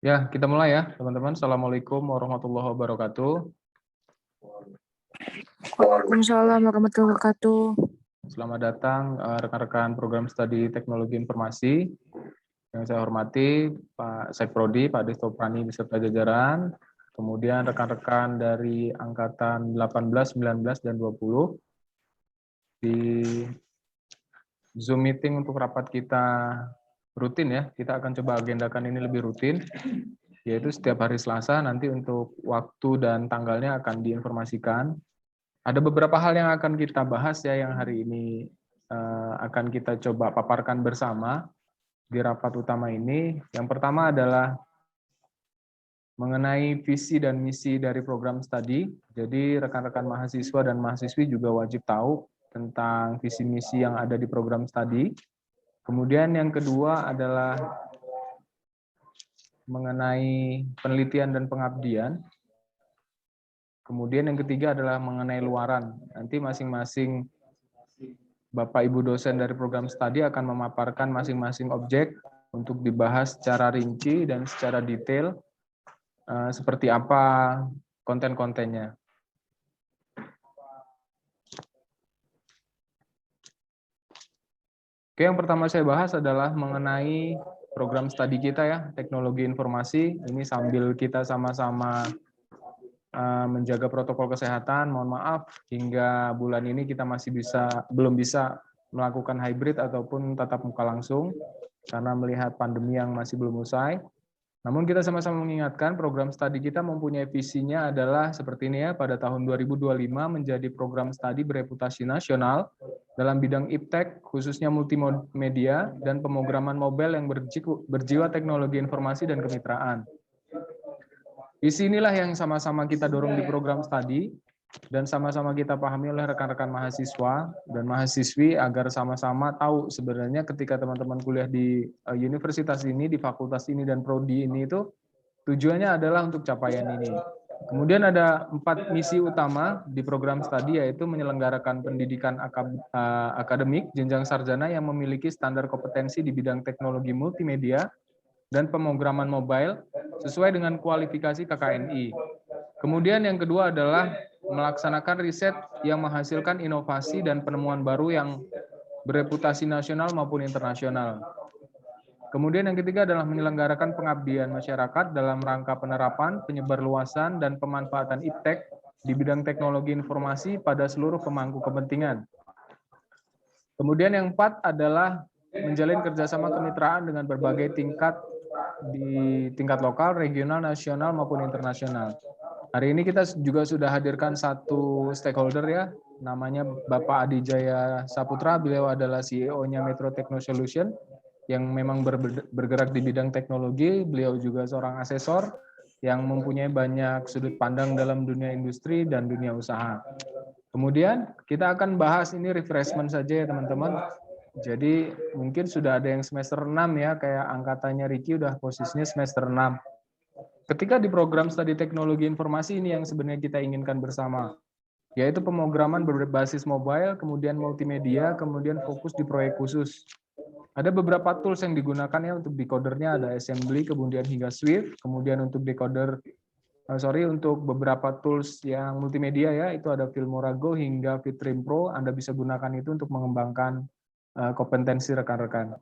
Ya, kita mulai ya, teman-teman. Assalamualaikum warahmatullahi wabarakatuh. Waalaikumsalam warahmatullahi wabarakatuh. Selamat datang rekan-rekan program studi teknologi informasi. Yang saya hormati Pak Sekprodi, Pak Destoprani beserta jajaran, kemudian rekan-rekan dari angkatan 18, 19, dan 20 di Zoom meeting untuk rapat kita rutin ya. Kita akan coba agendakan ini lebih rutin, yaitu setiap hari Selasa nanti untuk waktu dan tanggalnya akan diinformasikan. Ada beberapa hal yang akan kita bahas ya yang hari ini akan kita coba paparkan bersama di rapat utama ini. Yang pertama adalah mengenai visi dan misi dari program studi. Jadi rekan-rekan mahasiswa dan mahasiswi juga wajib tahu tentang visi misi yang ada di program studi. Kemudian yang kedua adalah mengenai penelitian dan pengabdian. Kemudian yang ketiga adalah mengenai luaran. Nanti masing-masing Bapak Ibu dosen dari program studi akan memaparkan masing-masing objek untuk dibahas secara rinci dan secara detail seperti apa konten-kontennya. Oke, yang pertama saya bahas adalah mengenai program studi kita ya, teknologi informasi. Ini sambil kita sama-sama menjaga protokol kesehatan. Mohon maaf, hingga bulan ini kita masih belum bisa melakukan hybrid ataupun tatap muka langsung karena melihat pandemi yang masih belum usai. Namun kita sama-sama mengingatkan program studi kita mempunyai visinya adalah seperti ini ya, pada tahun 2025 menjadi program studi bereputasi nasional dalam bidang iptek, khususnya multimedia dan pemrograman mobile yang berjiwa teknologi informasi dan kemitraan. Visi inilah yang sama-sama kita dorong di program studi dan sama-sama kita pahami oleh rekan-rekan mahasiswa dan mahasiswi agar sama-sama tahu sebenarnya ketika teman-teman kuliah di universitas ini, di fakultas ini dan prodi ini itu tujuannya adalah untuk capaian ini. Kemudian ada 4 misi utama di program studi, yaitu menyelenggarakan pendidikan akademik jenjang sarjana yang memiliki standar kompetensi di bidang teknologi multimedia dan pemrograman mobile sesuai dengan kualifikasi KKNI. Kemudian yang kedua adalah melaksanakan riset yang menghasilkan inovasi dan penemuan baru yang bereputasi nasional maupun internasional. Kemudian yang ketiga adalah menyelenggarakan pengabdian masyarakat dalam rangka penerapan, penyebarluasan, dan pemanfaatan iptek di bidang teknologi informasi pada seluruh pemangku kepentingan. Kemudian yang keempat adalah menjalin kerjasama kemitraan dengan berbagai tingkat di tingkat lokal, regional, nasional, maupun internasional. Hari ini kita juga sudah hadirkan satu stakeholder ya, namanya Bapak Adi Jaya Saputra. Beliau adalah CEO-nya Metro Techno Solution yang memang bergerak di bidang teknologi. Beliau juga seorang asesor yang mempunyai banyak sudut pandang dalam dunia industri dan dunia usaha. Kemudian kita akan bahas ini refreshment saja ya teman-teman. Jadi mungkin sudah ada yang semester 6 ya, kayak angkatannya Ricky udah posisinya semester 6. Ketika di program studi teknologi informasi ini yang sebenarnya kita inginkan bersama, yaitu pemrograman berbasis mobile, kemudian multimedia, kemudian fokus di proyek khusus. Ada beberapa tools yang digunakan ya untuk decodernya, ada assembly, kemudian hingga Swift, kemudian untuk decoder, untuk beberapa tools yang multimedia ya, itu ada Filmora Go hingga Fitrim Pro, Anda bisa gunakan itu untuk mengembangkan kompetensi rekan-rekan.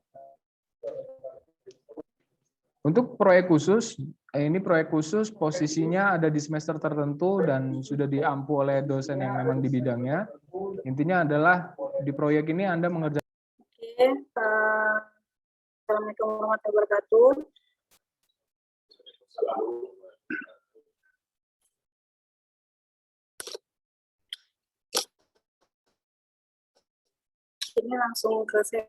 Untuk proyek khusus, ini proyek khusus posisinya ada di semester tertentu dan sudah diampu oleh dosen yang memang di bidangnya. Intinya adalah di proyek ini Anda mengerjakan. Oke, Assalamualaikum warahmatullahi wabarakatuh. Ini langsung ke saya.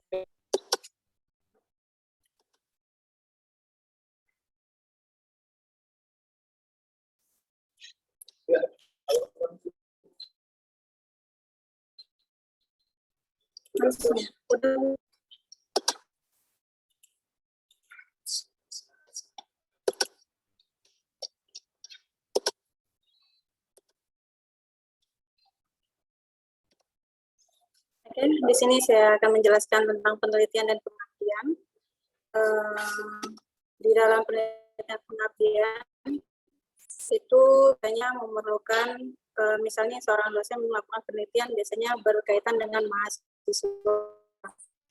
Oke, di sini saya akan menjelaskan tentang penelitian dan pengabdian. Di dalam penelitian pengabdian itu hanya memerlukan misalnya seorang dosen melakukan penelitian biasanya berkaitan dengan mahasiswa.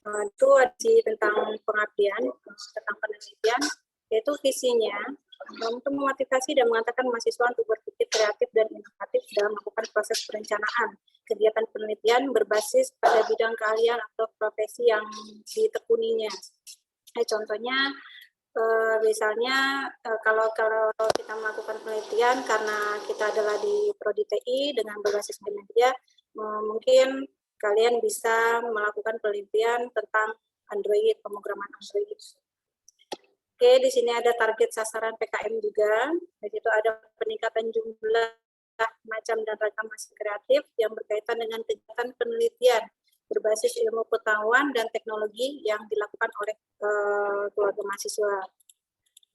Itu tentang pengabdian, tentang penelitian, yaitu visinya untuk memotivasi dan mengatakan mahasiswa untuk berpikir kreatif dan inovatif dalam melakukan proses perencanaan kegiatan penelitian berbasis pada bidang keahlian atau profesi yang ditekuninya. Contohnya, misalnya kalau kita melakukan penelitian karena kita adalah di Prodi TI dengan berbasis media, mungkin kalian bisa melakukan penelitian tentang Android, pemrograman Android. Oke, di sini ada target sasaran PKM juga. Di situ ada peningkatan jumlah macam dan ragam hasil kreatif yang berkaitan dengan kegiatan penelitian berbasis ilmu pengetahuan dan teknologi yang dilakukan oleh keluarga mahasiswa.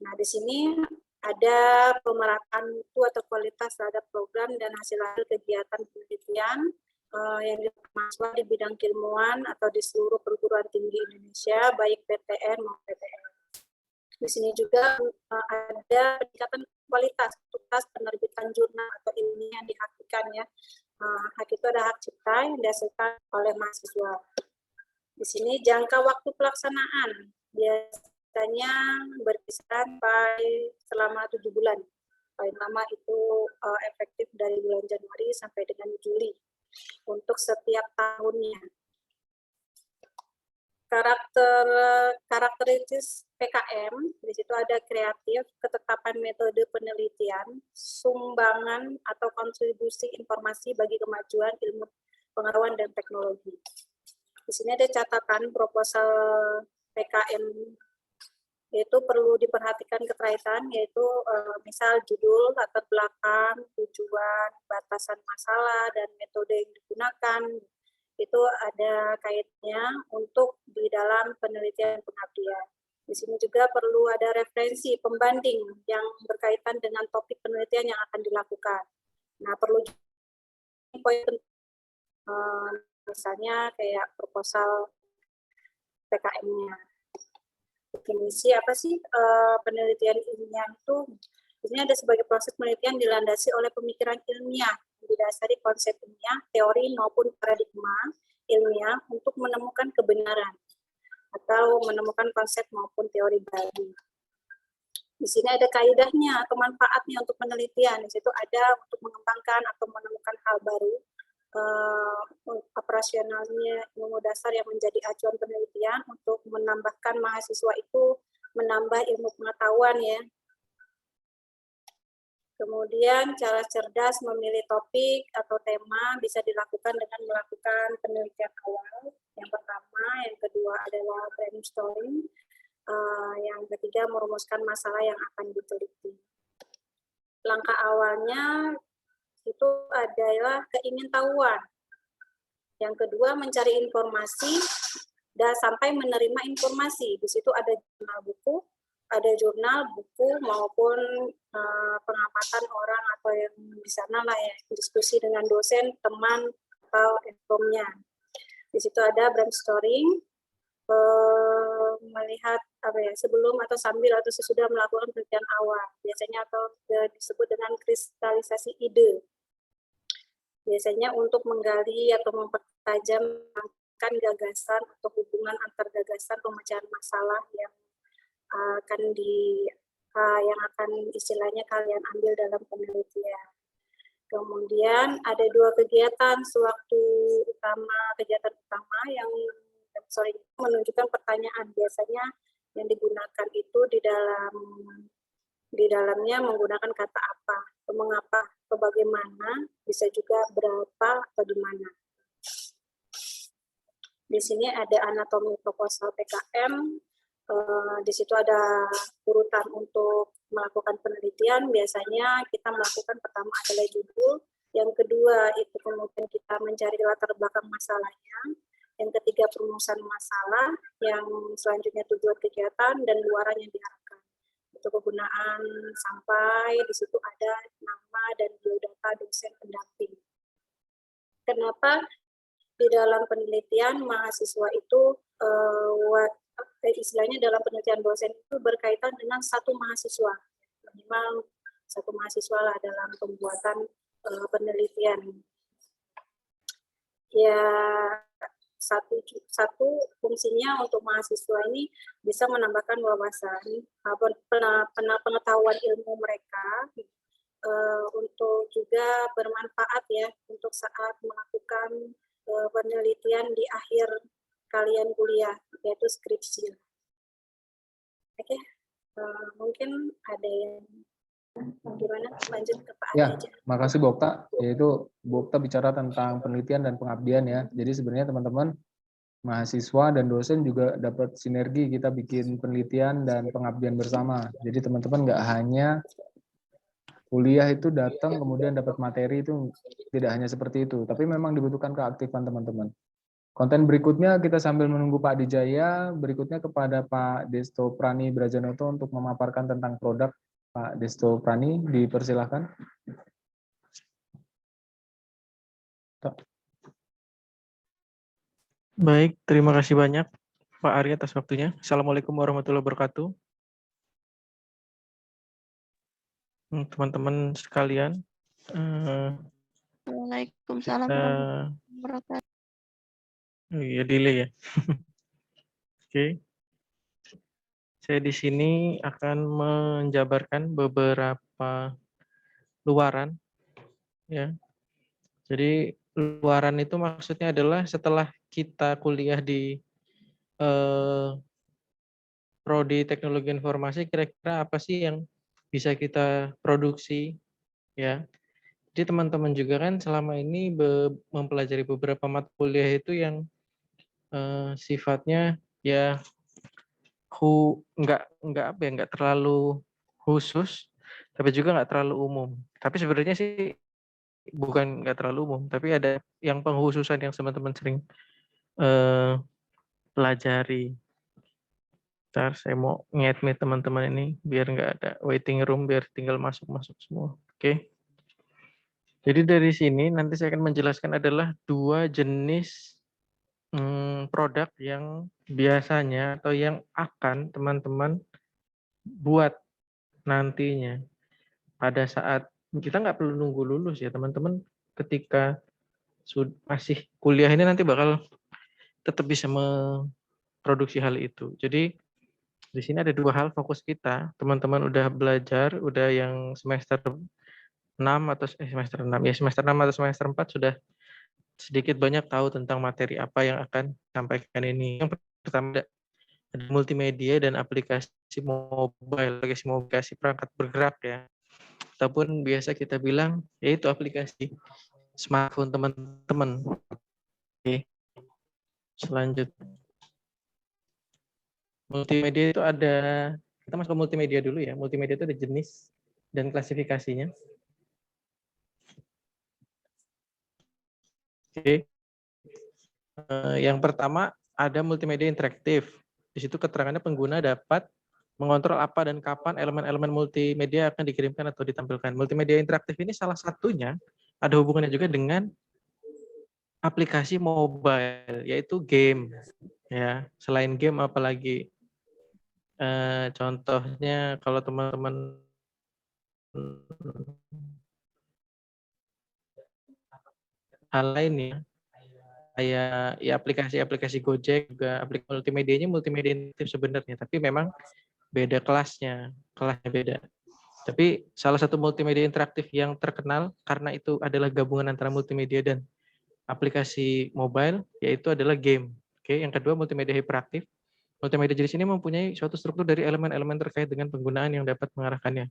Nah, di sini ada pemerataan mutu atau kualitas terhadap program dan hasil kegiatan penelitian yang dilakukan mahasiswa di bidang keilmuan atau di seluruh perguruan tinggi Indonesia, baik PTN maupun PTN. Di sini juga ada peningkatan kualitas penerbitan jurnal atau ilmiah yang dihakikan ya. Hak itu ada hak cipta yang dihasilkan oleh mahasiswa. Di sini jangka waktu pelaksanaan biasanya berkisar sampai selama 7 bulan. Paling lama itu efektif dari bulan Januari sampai dengan Juli untuk setiap tahunnya. Karakteristik PKM, di situ ada kreatif, ketetapan metode penelitian, sumbangan atau kontribusi informasi bagi kemajuan ilmu pengetahuan dan teknologi. Di sini ada catatan proposal PKM, yaitu perlu diperhatikan keterkaitan, yaitu misal judul, latar belakang, tujuan, batasan masalah, dan metode yang digunakan, itu ada kaitnya untuk di dalam penelitian pengabdian. Di sini juga perlu ada referensi pembanding yang berkaitan dengan topik penelitian yang akan dilakukan. Nah, perlu poin misalnya kayak proposal PKM-nya. Definisi apa sih penelitian ilmiah itu? Di sini ada sebagai proses penelitian dilandasi oleh pemikiran ilmiah didasari konsep ilmiah, teori maupun paradigma ilmiah untuk menemukan kebenaran atau menemukan konsep maupun teori baru. Di sini ada kaidahnya atau manfaatnya untuk penelitian. Di situ ada untuk mengembangkan atau menemukan hal baru, operasionalnya ilmu dasar yang menjadi acuan penelitian untuk menambahkan mahasiswa itu menambah ilmu pengetahuan ya. Kemudian cara cerdas memilih topik atau tema bisa dilakukan dengan melakukan penelitian awal. Yang pertama, yang kedua adalah brainstorming, yang ketiga merumuskan masalah yang akan diteliti. Langkah awalnya itu adalah keingintahuan. Yang kedua mencari informasi dan sampai menerima informasi. Di situ ada jurnal buku, maupun pengamatan orang atau yang di sana lah ya, diskusi dengan dosen, teman atau informnya. Di situ ada brainstorming, melihat apa ya, sebelum atau sambil atau sesudah melakukan penelitian awal, biasanya atau disebut dengan kristalisasi ide. Biasanya untuk menggali atau mempertajam gagasan atau hubungan antar gagasan pemecahan masalah yang akan istilahnya kalian ambil dalam penelitian. Kemudian ada dua kegiatan kegiatan utama yang menunjukkan pertanyaan. Biasanya yang digunakan itu di dalamnya menggunakan kata apa, mengapa, atau bagaimana, bisa juga berapa atau di mana. Di sini ada anatomi proposal PKM. Di situ ada urutan untuk melakukan penelitian. Biasanya kita melakukan pertama adalah judul, yang kedua itu kemudian kita mencari latar belakang masalahnya, yang ketiga perumusan masalah, yang selanjutnya tujuan kegiatan dan luaran yang diharapkan. Itu kegunaan sampai di situ ada nama dan biodata dosen pendamping. Kenapa di dalam penelitian mahasiswa itu istilahnya dalam penelitian dosen itu berkaitan dengan satu mahasiswa. minimal satu mahasiswa lah dalam pembuatan penelitian. Ya, satu fungsinya untuk mahasiswa ini bisa menambahkan wawasan, pengetahuan ilmu mereka, untuk juga bermanfaat ya untuk saat melakukan penelitian di akhir kalian kuliah, yaitu skripsi. Oke, mungkin ada yang gimana, lanjut ke Pak Ya, aja. makasih Bu Okta. Yaitu Bu Okta bicara tentang penelitian dan pengabdian ya. Jadi sebenarnya teman-teman mahasiswa dan dosen juga dapat sinergi, kita bikin penelitian dan pengabdian bersama. Jadi teman-teman nggak hanya kuliah itu datang kemudian dapat materi, itu tidak hanya seperti itu, tapi memang dibutuhkan keaktifan teman-teman. Konten berikutnya kita sambil menunggu Pak Dijaya, berikutnya kepada Pak Desto Prani Brajanoto untuk memaparkan tentang produk. Pak Desto Prani, dipersilahkan. Baik, terima kasih banyak Pak Ari atas waktunya. Assalamualaikum warahmatullahi wabarakatuh. Teman-teman sekalian, Waalaikumsalam warahmatullahi wabarakatuh. Oh iya, delay ya. Oke. Saya di sini akan menjabarkan beberapa luaran ya. Jadi luaran itu maksudnya adalah setelah kita kuliah di prodi teknologi informasi, kira-kira apa sih yang bisa kita produksi ya. Jadi teman-teman juga kan selama ini mempelajari beberapa mata kuliah itu yang sifatnya ya nggak terlalu khusus, tapi juga nggak terlalu umum. Tapi sebenarnya sih bukan nggak terlalu umum, tapi ada yang pengkhususan yang teman-teman sering pelajari. Ntar saya mau nge-admit teman-teman ini biar nggak ada waiting room, biar tinggal masuk-masuk semua. Oke. Jadi dari sini nanti saya akan menjelaskan adalah dua jenis produk yang biasanya atau yang akan teman-teman buat nantinya pada saat kita nggak perlu nunggu lulus ya teman-teman, ketika masih kuliah ini nanti bakal tetap bisa memproduksi hal itu. Jadi di sini ada dua hal fokus kita. Teman-teman udah belajar, udah yang semester 6 atau semester 6 ya, semester 6 atau semester 4 sudah sedikit banyak tahu tentang materi apa yang akan disampaikan ini. Yang pertama ada multimedia dan aplikasi mobile, aplikasi perangkat bergerak ya. Ataupun biasa kita bilang yaitu aplikasi smartphone teman-teman. Oke. Selanjutnya. Multimedia itu ada, kita masuk ke multimedia dulu ya. Multimedia itu ada jenis dan klasifikasinya. Oke. Yang pertama ada multimedia interaktif. Di situ keterangannya pengguna dapat mengontrol apa dan kapan elemen-elemen multimedia akan dikirimkan atau ditampilkan. Multimedia interaktif ini salah satunya ada hubungannya juga dengan aplikasi mobile, yaitu game. Ya, selain game apalagi contohnya kalau teman-teman hal lain ya, kayak ya aplikasi Gojek juga aplikasi multimedia interaktif sebenarnya, tapi memang beda kelasnya beda. Tapi salah satu multimedia interaktif yang terkenal karena itu adalah gabungan antara multimedia dan aplikasi mobile, yaitu adalah game. Oke, yang kedua multimedia hiperaktif. Multimedia jenis ini mempunyai suatu struktur dari elemen-elemen terkait dengan penggunaan yang dapat mengarahkannya.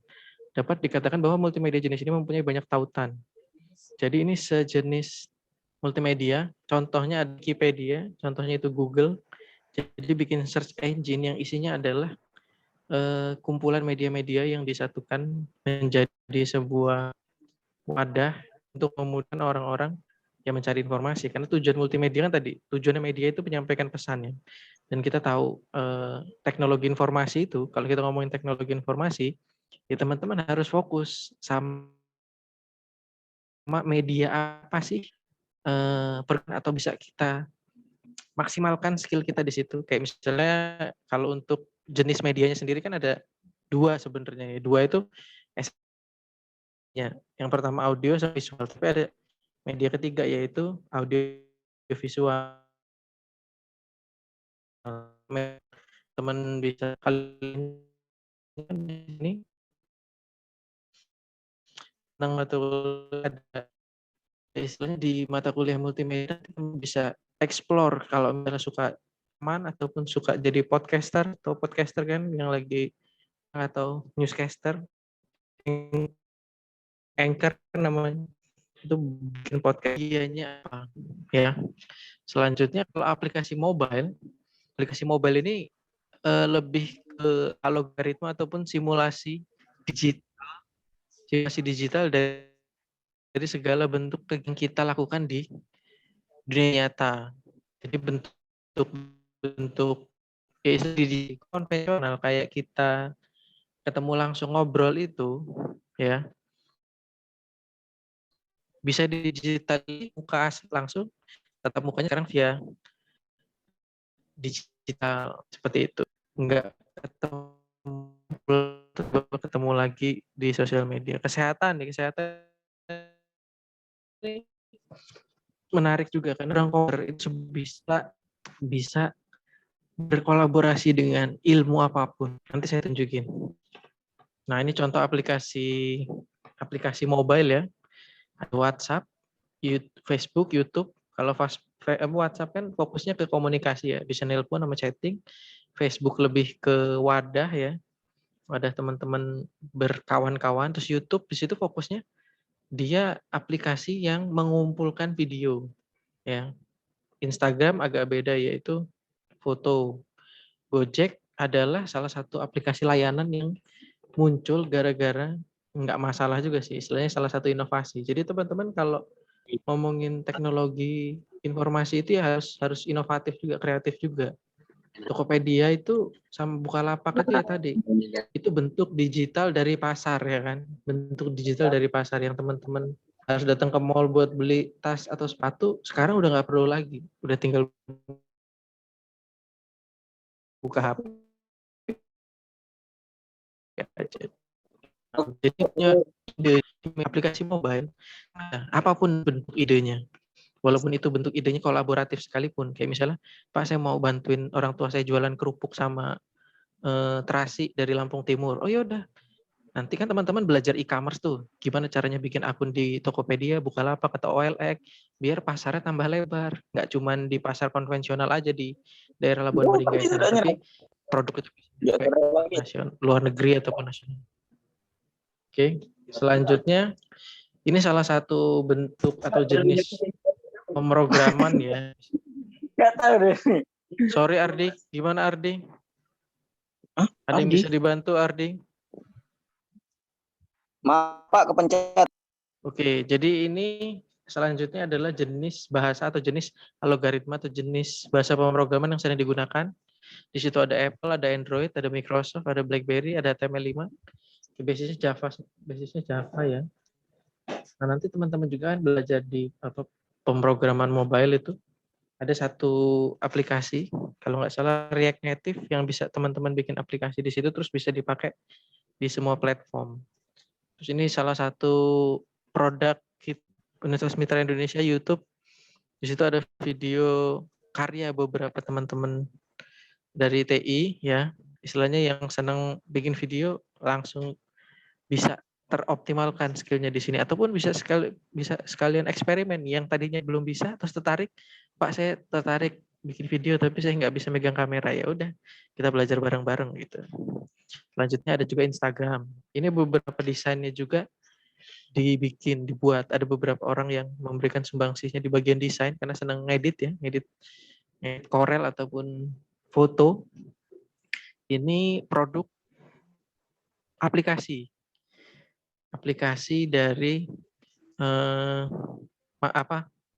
Dapat dikatakan bahwa multimedia jenis ini mempunyai banyak tautan. Jadi ini sejenis multimedia, contohnya ada Wikipedia, contohnya itu Google. Jadi bikin search engine yang isinya adalah kumpulan media-media yang disatukan menjadi sebuah wadah untuk memudahkan orang-orang yang mencari informasi. Karena tujuan multimedia kan tadi, tujuannya media itu menyampaikan pesannya. Dan kita tahu teknologi informasi itu, kalau kita ngomongin teknologi informasi, ya teman-teman harus fokus sama media apa sih atau bisa kita maksimalkan skill kita di situ. Kayak misalnya kalau untuk jenis medianya sendiri kan ada dua sebenarnya ya. Dua itu ya. Yang pertama audio sama visual, tapi ada media ketiga yaitu audio visual. Teman bisa kalian ini tentang mata kuliah ada istilahnya di mata kuliah multimedia bisa explore kalau misalnya suka ataupun suka jadi podcaster atau podcaster kan yang lagi atau newscaster anchor namanya itu bikin podcast apa ya. Selanjutnya kalau aplikasi mobile ini lebih ke algoritma ataupun simulasi digital dari segala bentuk yang kita lakukan di dunia nyata. Jadi bentuk ya di konvensional kayak kita ketemu langsung ngobrol itu ya bisa digital muka langsung tatap mukanya sekarang via digital seperti itu. Enggak ketemu lagi di sosial media. Kesehatan ini menarik juga karena orang coder itu bisa berkolaborasi dengan ilmu apapun. Nanti saya tunjukin. Nah, ini contoh aplikasi mobile ya. Ada WhatsApp, Facebook, YouTube. Kalau WhatsApp kan fokusnya ke komunikasi ya, bisa nelpon sama chatting. Facebook lebih ke wadah ya. Wadah teman-teman berkawan-kawan. Terus YouTube di situ fokusnya dia aplikasi yang mengumpulkan video ya. Instagram agak beda yaitu foto. Gojek adalah salah satu aplikasi layanan yang muncul gara-gara nggak masalah juga sih, istilahnya salah satu inovasi. Jadi teman-teman kalau ngomongin teknologi informasi itu ya harus inovatif juga, kreatif juga. Tokopedia itu sama Bukalapak itu ya tadi, itu bentuk digital dari pasar ya kan, bentuk digital dari pasar yang teman-teman harus datang ke mall buat beli tas atau sepatu, sekarang udah nggak perlu lagi, udah tinggal buka HP aja. Jadi ide aplikasi mobile, apapun bentuk idenya, walaupun itu bentuk idenya kolaboratif sekalipun, kayak misalnya, Pak saya mau bantuin orang tua saya jualan kerupuk sama terasi dari Lampung Timur. Oh yaudah, nanti kan teman-teman belajar e-commerce tuh, gimana caranya bikin akun di Tokopedia, Bukalapak atau OLX, biar pasarnya tambah lebar, nggak cuma di pasar konvensional aja di daerah Labuan Baringga sana, tapi produk itu nasional, luar negeri ataupun nasional. Oke, selanjutnya ini salah satu bentuk atau jenis pemrograman ya. Nggak tahu deh. Sorry Ardi, gimana Ardi? Ada yang bisa dibantu Ardi? Maaf Pak, kepencet. Oke, jadi ini selanjutnya adalah jenis bahasa atau jenis algoritma atau jenis bahasa pemrograman yang sering digunakan. Di situ ada Apple, ada Android, ada Microsoft, ada BlackBerry, ada HTML5. Basisnya Java ya. Nah, nanti teman-teman juga kan belajar di pemrograman mobile itu ada satu aplikasi, kalau nggak salah React Native yang bisa teman-teman bikin aplikasi di situ terus bisa dipakai di semua platform. Terus ini salah satu produk Universitas Mitra Indonesia YouTube. Di situ ada video karya beberapa teman-teman dari TI ya, istilahnya yang senang bikin video langsung bisa teroptimalkan skillnya di sini, ataupun bisa sekalian eksperimen yang tadinya belum bisa terus tertarik, Pak saya tertarik bikin video tapi saya nggak bisa megang kamera, ya udah kita belajar bareng-bareng gitu. Selanjutnya ada juga Instagram. Ini beberapa desainnya juga dibuat. Ada beberapa orang yang memberikan sumbangsihnya di bagian desain karena senang ngedit ya, ngedit Corel ataupun foto. Ini produk aplikasi dari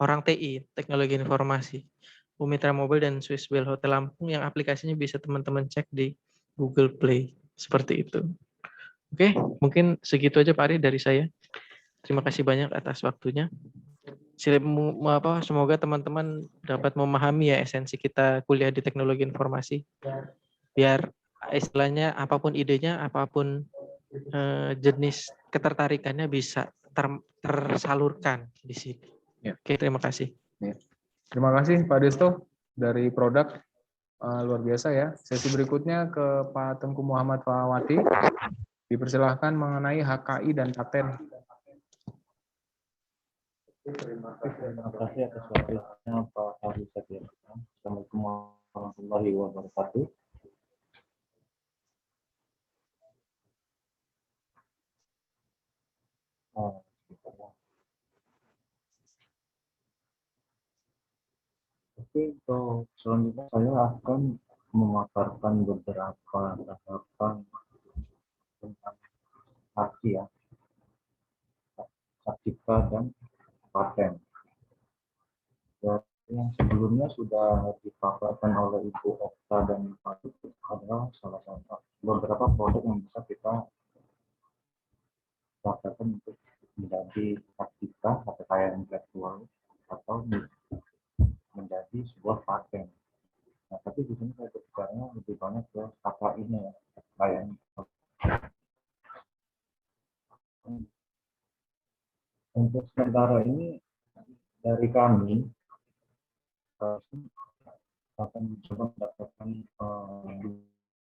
orang TI, teknologi informasi, Mitra Mobile dan Swiss Bell Hotel Lampung, yang aplikasinya bisa teman-teman cek di Google Play seperti itu. Oke, mungkin segitu aja Pak Ari dari saya. Terima kasih banyak atas waktunya. Semoga teman-teman dapat memahami ya esensi kita kuliah di teknologi informasi. Biar istilahnya apapun idenya, apapun jenis ketertarikannya bisa tersalurkan di sini. Ya. Oke, terima kasih. Ya. Terima kasih Pak Desto dari produk. Luar biasa ya. Sesi berikutnya ke Pak Tengku Muhammad Fawati. Dipersilahkan mengenai HKI dan paten. Terima kasih atas waktunya Pak Hari Satya. Assalamualaikum warahmatullahi wabarakatuh. Oke, untuk selanjutnya saya akan memaparkan beberapa tahapan tentang saksi ya, saksika dan paten. Yang sebelumnya sudah dipaparkan oleh Ibu Okta dan Pak Tutut adalah salah satu beberapa produk yang bisa kita dapatkan untuk menjadi saksika atau kekayaan intelektual atau menjadi sebuah paten. Nah, tapi di sini saya berbicara lebih banyak ke KKI-nya ya, kekayaan. Untuk sementara ini dari kami akan mencoba mendapatkan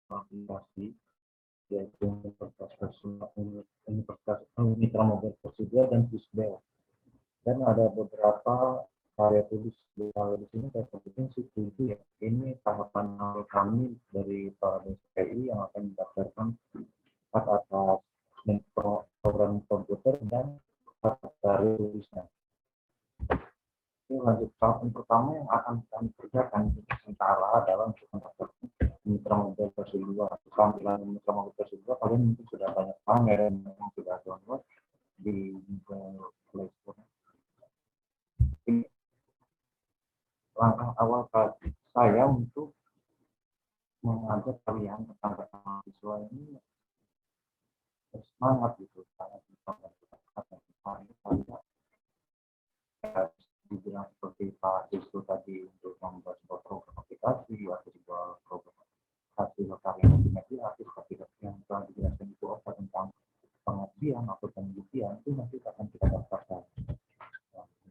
aplikasi yaitu Universitas Mitra Mobile Persija dan Fisbel. Dan ada beberapa karya tulis di sini saya sebutin itu ya. Ini tahapan awal kami dari para BSPI yang akan mendaftarkan hak atas program komputer dan hak karya tulisnya. Ini lanjut tahap pertama yang akan kami kerjakan sementara adalah untuk mendaftarkan Mitra Mobile versi 2. Tampilan Mitra Mobile versi 2 kalian mungkin sudah banyak pamer yang sudah download di Google Play Store. Ini langkah awal saya untuk mengajak kalian tentang mahasiswa ini bersemangat gitu, sangat dibilang seperti Pak Desto tadi untuk membuat sebuah program aplikasi atau sebuah program hasil karya multimedia atau seperti yang telah dijelaskan itu apa tentang pengabdian atau penelitian itu nanti akan kita daftarkan.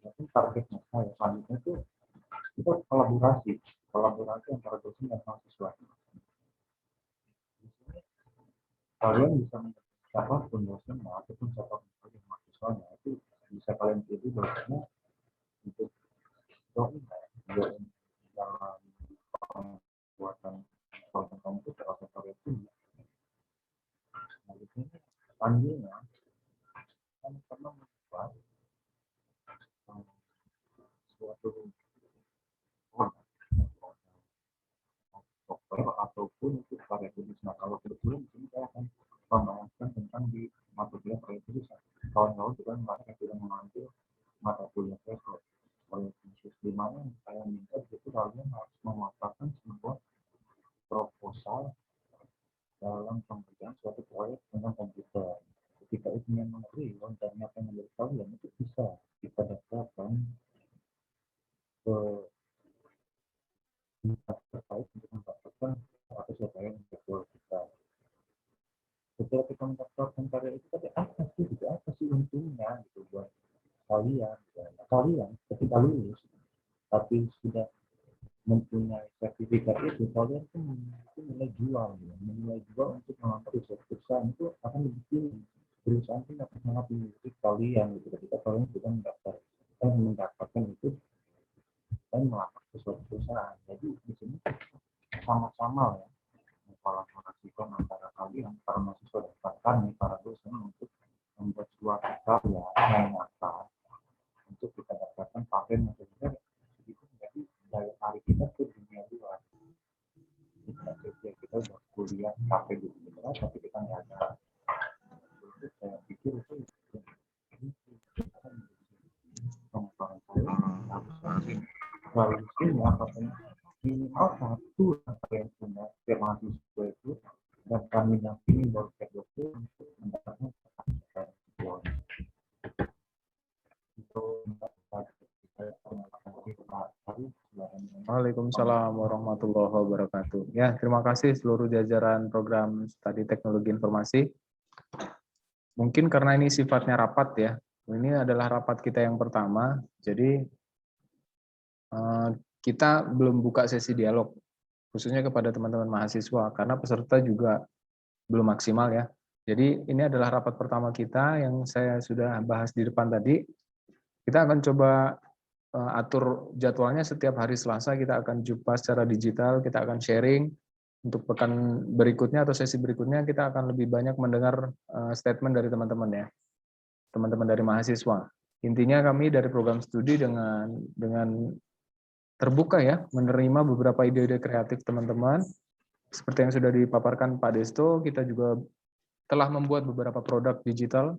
Jadi targetnya saya selanjutnya itu kita kolaborasi antara dosen dan mahasiswa. Kalian bisa siapapun dosen ataupun siapapun mahasiswanya itu bisa kalian pilih dosennya untuk dosen dalam pembuatan program komputer atau karya tulis. Nah, di sini selanjutnya kami pernah membuat suatu software ataupun untuk karya tulis. Nah, kalau kebetulan di sini saya akan membahaskan tentang di mata kuliah karya tulis. Kawan-kawan juga mereka sudah mengambil mata kuliah saya karya tulis, di mana saya minta itu kalian harus memasarkan sebuah proposal dalam pengerjaan suatu proyek tentang komputer. Ketika itu memang real dan apa yang menurut kalian itu bisa kita daftarkan ke terkait untuk mendapatkan atau siapa yang betul kita. Setelah kita mendaftarkan karya itu, tapi apa sih untungnya gitu buat kalian? Kalian ketika lulus tapi sudah mempunyai sertifikat itu, kalian tuh memiliki nilai jual, nilai jual untuk mengambil perusahaan itu akan lebih tinggi. Perusahaan itu akan sangat memiliki kalian gitu ketika kalian sudah mendapatkan itu dan melamar ke suatu perusahaan. Jadi di sini sama-sama ya mengkolaborasikan antara kalian para mahasiswa dan kami para dosen untuk membuat suatu karya yang nyata untuk kita dapatkan paten yang benar itu menjadi daya tarik kita ke dunia luar. Kita udah kuliah pakai di dunia tapi kita nggak ada. Itu saya pikir itu pengetahuan saya harus paten minimal satu yang punya mahasiswa itu dan kami dampingi baru kedokter untuk mendapatkan Waalaikumsalam warahmatullahi wabarakatuh. Ya, terima kasih seluruh jajaran program studi teknologi informasi. Mungkin karena ini sifatnya rapat ya. Ini adalah rapat kita yang pertama. Jadi kita belum buka sesi dialog, khususnya kepada teman-teman mahasiswa, karena peserta juga belum maksimal ya. Jadi ini adalah rapat pertama kita yang saya sudah bahas di depan tadi. Kita akan coba atur jadwalnya setiap hari Selasa, kita akan jumpa secara digital, kita akan sharing. Untuk pekan berikutnya atau sesi berikutnya kita akan lebih banyak mendengar statement dari teman-teman ya, teman-teman dari mahasiswa. Intinya kami dari program studi dengan terbuka ya, menerima beberapa ide-ide kreatif teman-teman. Seperti yang sudah dipaparkan Pak Desto, kita juga telah membuat beberapa produk digital.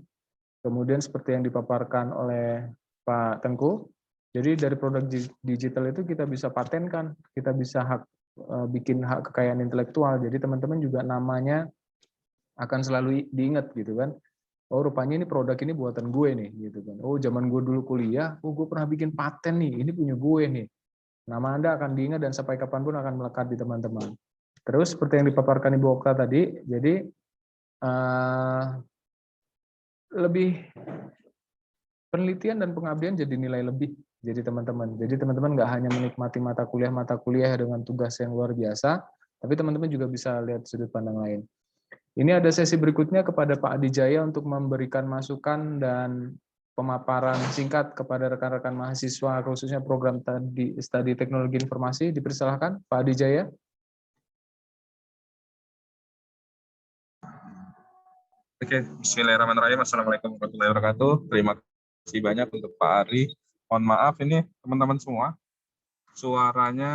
Kemudian seperti yang dipaparkan oleh Pak Tengku, jadi dari produk digital itu kita bisa patenkan, kita bisa bikin hak kekayaan intelektual. Jadi teman-teman juga namanya akan selalu diingat gitu kan. Oh rupanya ini produk ini buatan gue nih gitu kan. Oh zaman gue dulu kuliah, oh gue pernah bikin paten nih, ini punya gue nih. Nama Anda akan diingat dan sampai kapanpun akan melekat di teman-teman. Terus seperti yang dipaparkan Ibu Okta tadi, jadi lebih penelitian dan pengabdian jadi nilai lebih. Jadi teman-teman nggak hanya menikmati mata kuliah dengan tugas yang luar biasa, tapi teman-teman juga bisa lihat sudut pandang lain. Ini ada sesi berikutnya kepada Pak Adi Jaya untuk memberikan masukan dan pemaparan singkat kepada rekan-rekan mahasiswa, khususnya program studi teknologi informasi. Dipersilahkan Pak Adi Jaya. Oke, bismillahirrahmanirrahim. Assalamualaikum warahmatullahi wabarakatuh. Terima kasih banyak untuk Pak Ari. Mohon maaf ini teman-teman semua, suaranya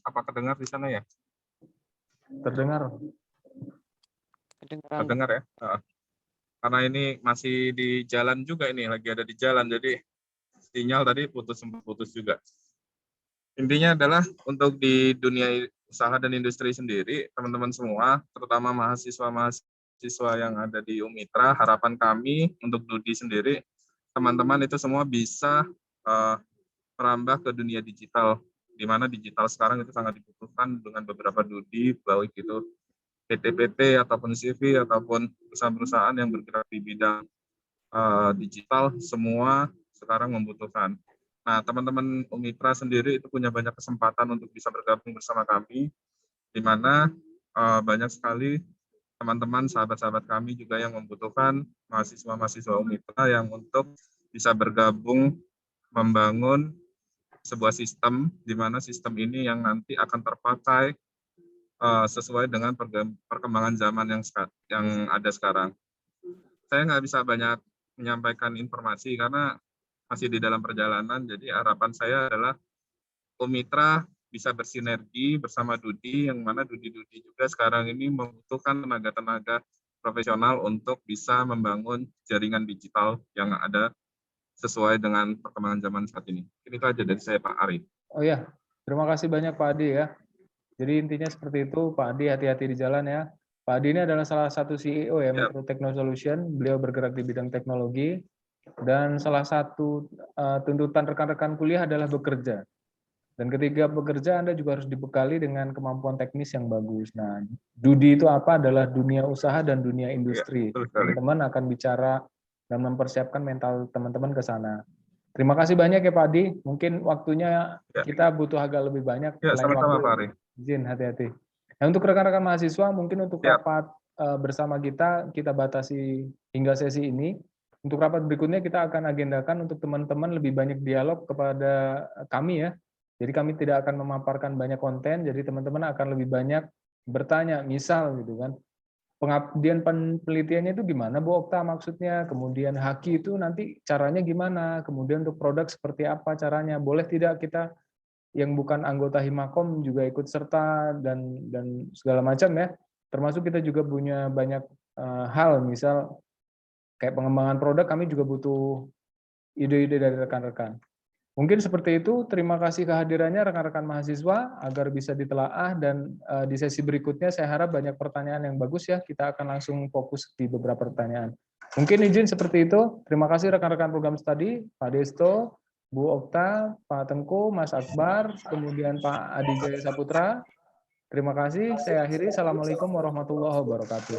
apakah dengar di sana ya? Terdengar. Terdengar ya? Karena ini masih di jalan juga, ini lagi ada di jalan, jadi sinyal tadi putus juga. Intinya adalah untuk di dunia usaha dan industri sendiri, teman-teman semua, terutama mahasiswa yang ada di Umitra, harapan kami untuk Dudi sendiri, teman-teman itu semua bisa merambah ke dunia digital, di mana digital sekarang itu sangat dibutuhkan dengan beberapa Dudi, baik itu PT-PT ataupun CV ataupun perusahaan-perusahaan yang bergerak di bidang digital, semua sekarang membutuhkan. Nah, teman-teman Umitra sendiri itu punya banyak kesempatan untuk bisa bergabung bersama kami, di mana banyak sekali teman-teman, sahabat-sahabat kami juga yang membutuhkan mahasiswa-mahasiswa Umitra yang untuk bisa bergabung membangun sebuah sistem, di mana sistem ini yang nanti akan terpakai sesuai dengan perkembangan zaman yang ada sekarang. Saya nggak bisa banyak menyampaikan informasi karena masih di dalam perjalanan, jadi harapan saya adalah Umitra bisa bersinergi bersama Dudi, yang mana Dudi-Dudi juga sekarang ini membutuhkan tenaga-tenaga profesional untuk bisa membangun jaringan digital yang ada sesuai dengan perkembangan zaman saat ini. Ini itu aja dari saya, Pak Ari. Oh ya, terima kasih banyak Pak Adi ya. Jadi intinya seperti itu, Pak Adi hati-hati di jalan ya. Pak Adi ini adalah salah satu CEO ya, Metro Techno Solution. Beliau bergerak di bidang teknologi. Dan salah satu tuntutan rekan-rekan kuliah adalah bekerja. Dan ketika bekerja, Anda juga harus dibekali dengan kemampuan teknis yang bagus. Nah, Dudi itu apa? Adalah dunia usaha dan dunia industri. Teman-teman akan bicara dan mempersiapkan mental teman-teman ke sana. Terima kasih banyak ya Pak Adi. Mungkin waktunya kita butuh agak lebih banyak. Ya, sama-sama Pak Ari. Izin hati-hati. Nah, untuk rekan-rekan mahasiswa, mungkin untuk rapat bersama kita batasi hingga sesi ini. Untuk rapat berikutnya kita akan agendakan untuk teman-teman lebih banyak dialog kepada kami ya. Jadi kami tidak akan memaparkan banyak konten, jadi teman-teman akan lebih banyak bertanya, misal gitu kan, pengabdian penelitiannya itu gimana Bu Okta maksudnya, kemudian Haki itu nanti caranya gimana, kemudian untuk produk seperti apa caranya, boleh tidak kita yang bukan anggota Himakom juga ikut serta dan segala macam ya, termasuk kita juga punya banyak hal, misal kayak pengembangan produk kami juga butuh ide-ide dari rekan-rekan. Mungkin seperti itu, terima kasih kehadirannya rekan-rekan mahasiswa agar bisa ditelaah dan di sesi berikutnya saya harap banyak pertanyaan yang bagus ya, kita akan langsung fokus di beberapa pertanyaan. Mungkin izin seperti itu, terima kasih rekan-rekan program studi, Pak Desto, Bu Okta, Pak Tengku, Mas Akbar, kemudian Pak Adi Jaya Saputra. Terima kasih. Saya akhiri. Assalamualaikum warahmatullahi wabarakatuh.